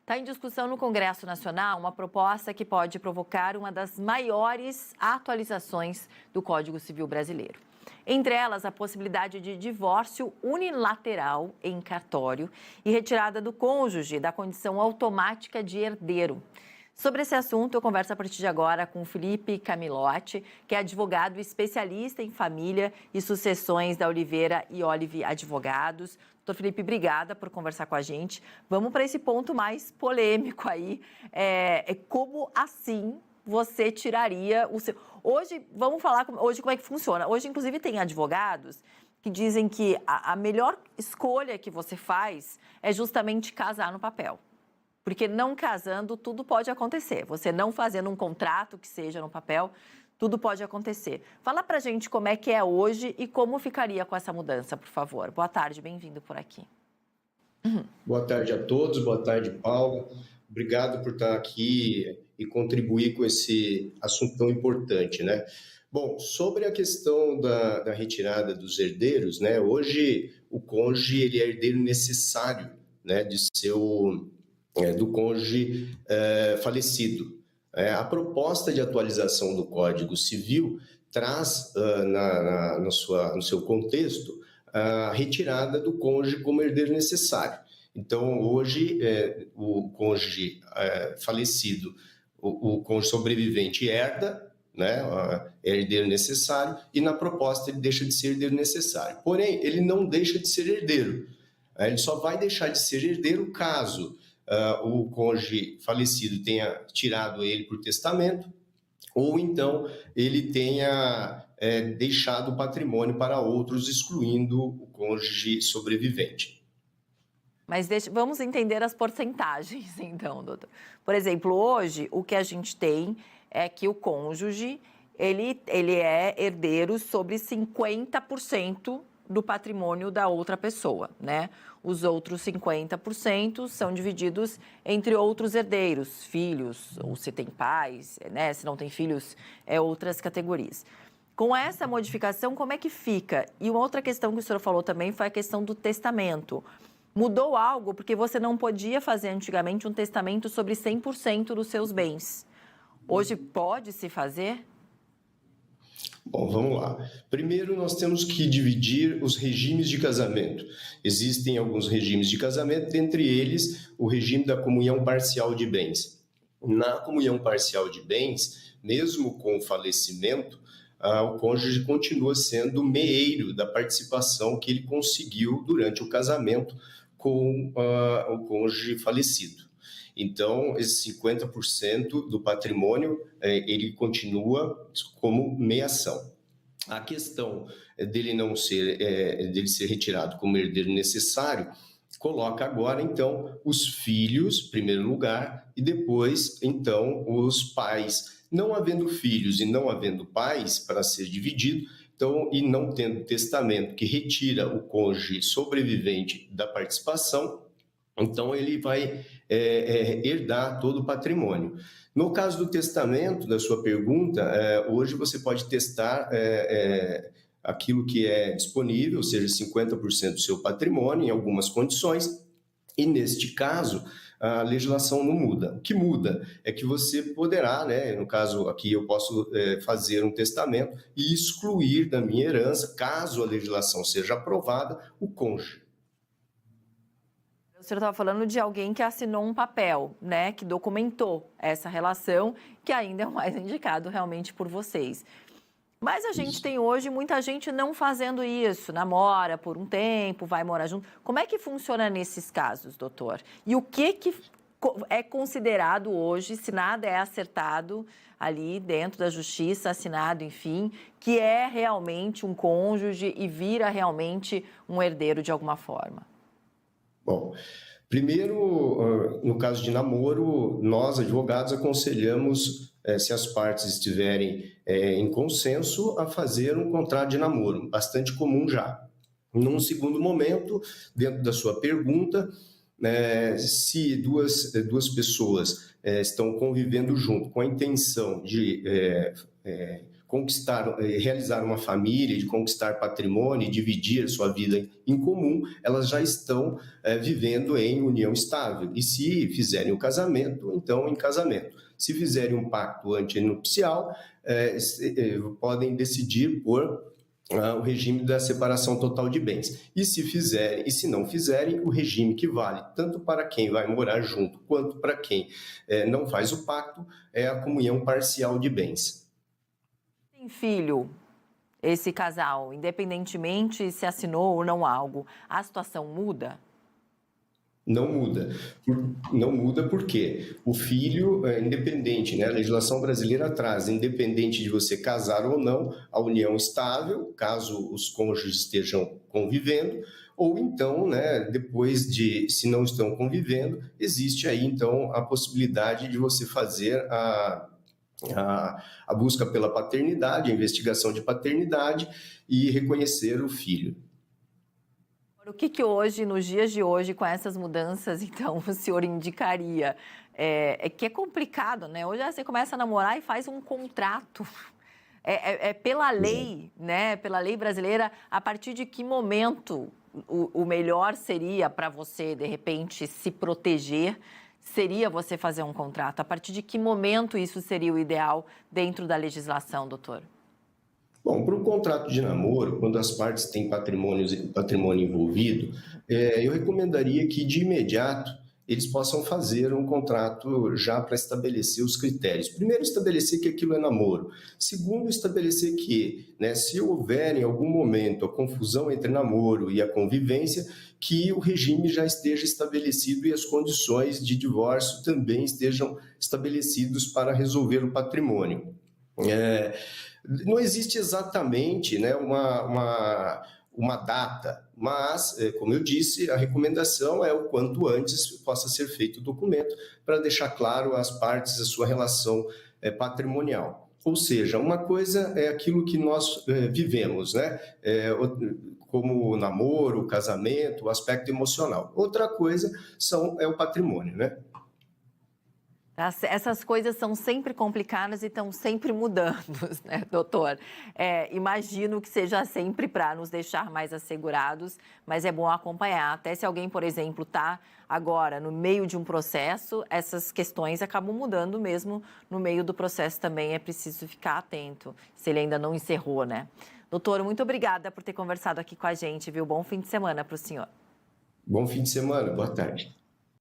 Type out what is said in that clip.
Está em discussão no Congresso Nacional uma proposta que pode provocar uma das maiores atualizações do Código Civil brasileiro. Entre elas, a possibilidade de divórcio unilateral em cartório e retirada do cônjuge da condição automática de herdeiro. Sobre esse assunto, eu converso a partir de agora com o Felipe Camilotti, que é advogado especialista em família e sucessões da Oliveira e Olive Advogados. Doutor Felipe, obrigada por conversar com a gente. Vamos para esse ponto mais polêmico aí. Como assim você tiraria o seu... Hoje, vamos falar hoje como é que funciona. Hoje, inclusive, tem advogados que dizem que a melhor escolha que você faz é justamente casar no papel. Porque não casando, tudo pode acontecer. Você não fazendo um contrato que seja no papel, tudo pode acontecer. Fala pra gente como é que é hoje e como ficaria com essa mudança, por favor. Boa tarde, bem-vindo por aqui. Boa tarde a todos, boa tarde, Paula. Obrigado por estar aqui e contribuir com esse assunto tão importante, né? Bom, sobre a questão da retirada dos herdeiros, né? Hoje o cônjuge ele é herdeiro necessário, né, do cônjuge falecido. A proposta de atualização do Código Civil traz no seu contexto a retirada do cônjuge como herdeiro necessário. Então, hoje, o cônjuge falecido, o cônjuge sobrevivente herda, né, é herdeiro necessário, e na proposta ele deixa de ser herdeiro necessário. Porém, ele não deixa de ser herdeiro. Ele só vai deixar de ser herdeiro caso o cônjuge falecido tenha tirado ele por testamento, ou então ele tenha deixado o patrimônio para outros, excluindo o cônjuge sobrevivente. Mas vamos entender as porcentagens, então, doutor. Por exemplo, hoje, o que a gente tem é que o cônjuge, ele é herdeiro sobre 50% do patrimônio da outra pessoa, né? Os outros 50% são divididos entre outros herdeiros, filhos, ou se tem pais, né? Se não tem filhos, outras categorias. Com essa modificação, como é que fica? E uma outra questão que o senhor falou também foi a questão do testamento. Mudou algo porque você não podia fazer antigamente um testamento sobre 100% dos seus bens. Hoje pode-se fazer? Bom, vamos lá. Primeiro, nós temos que dividir os regimes de casamento. Existem alguns regimes de casamento, dentre eles o regime da comunhão parcial de bens. Na comunhão parcial de bens, mesmo com o falecimento, o cônjuge continua sendo meeiro da participação que ele conseguiu durante o casamento com o cônjuge falecido. Então, esse 50% do patrimônio, ele continua como meação. A questão dele ser retirado como herdeiro necessário, coloca agora, então, os filhos, em primeiro lugar, e depois, então, os pais. Não havendo filhos e não havendo pais para ser dividido, então, e não tendo testamento que retira o cônjuge sobrevivente da participação, então ele vai herdar todo o patrimônio. No caso do testamento, da sua pergunta, hoje você pode testar aquilo que é disponível, ou seja, 50% do seu patrimônio em algumas condições, e neste caso a legislação não muda. O que muda é que você poderá, né, no caso aqui eu posso fazer um testamento e excluir da minha herança, caso a legislação seja aprovada, o cônjuge. O senhor estava falando de alguém que assinou um papel, né, que documentou essa relação, que ainda é o mais indicado realmente por vocês. Mas a gente tem hoje muita gente não fazendo isso, namora por um tempo, vai morar junto. Como é que funciona nesses casos, doutor? E o que é considerado hoje, se nada é acertado ali dentro da justiça, assinado, enfim, que é realmente um cônjuge e vira realmente um herdeiro de alguma forma? Bom, primeiro, no caso de namoro, nós, advogados, aconselhamos, se as partes estiverem em consenso, a fazer um contrato de namoro, bastante comum já. Num segundo momento, dentro da sua pergunta, se duas pessoas estão convivendo junto com a intenção de realizar uma família, de conquistar patrimônio, dividir sua vida em comum, elas já estão vivendo em união estável. E se fizerem o casamento, então em casamento. Se fizerem um pacto antenupcial, podem decidir por o regime da separação total de bens. E se não fizerem, o regime que vale tanto para quem vai morar junto quanto para quem não faz o pacto é a comunhão parcial de bens. Tem filho, esse casal, independentemente se assinou ou não algo, a situação muda? Não muda. Não muda porque o filho é independente, né? A legislação brasileira traz, independente de você casar ou não, a união estável, caso os cônjuges estejam convivendo, ou então, né, depois se não estão convivendo, existe aí então a possibilidade de você fazer a busca pela paternidade, a investigação de paternidade e reconhecer o filho. O que hoje, nos dias de hoje, com essas mudanças, então, o senhor indicaria? É que é complicado, né? Hoje você começa a namorar e faz um contrato. Pela lei, né? Pela lei brasileira, a partir de que momento o melhor seria para você, de repente, se proteger? Seria você fazer um contrato? A partir de que momento isso seria o ideal dentro da legislação, doutor? Bom, para o contrato de namoro, quando as partes têm patrimônio envolvido, eu recomendaria que, de imediato, eles possam fazer um contrato já para estabelecer os critérios. Primeiro, estabelecer que aquilo é namoro. Segundo, estabelecer que, né, se houver em algum momento a confusão entre namoro e a convivência, que o regime já esteja estabelecido e as condições de divórcio também estejam estabelecidos para resolver o patrimônio. Não existe exatamente, né, uma data, mas, como eu disse, a recomendação é o quanto antes possa ser feito o documento para deixar claro às partes a sua relação patrimonial. Ou seja, uma coisa é aquilo que nós vivemos, né, como o namoro, o casamento, o aspecto emocional. Outra coisa é o patrimônio, né? Essas coisas são sempre complicadas e estão sempre mudando, né, doutor? Imagino que seja sempre para nos deixar mais assegurados, mas é bom acompanhar. Até se alguém, por exemplo, está agora no meio de um processo, essas questões acabam mudando mesmo no meio do processo também. É preciso ficar atento, se ele ainda não encerrou, né? Doutor, muito obrigada por ter conversado aqui com a gente, viu? Bom fim de semana para o senhor. Bom fim de semana, boa tarde.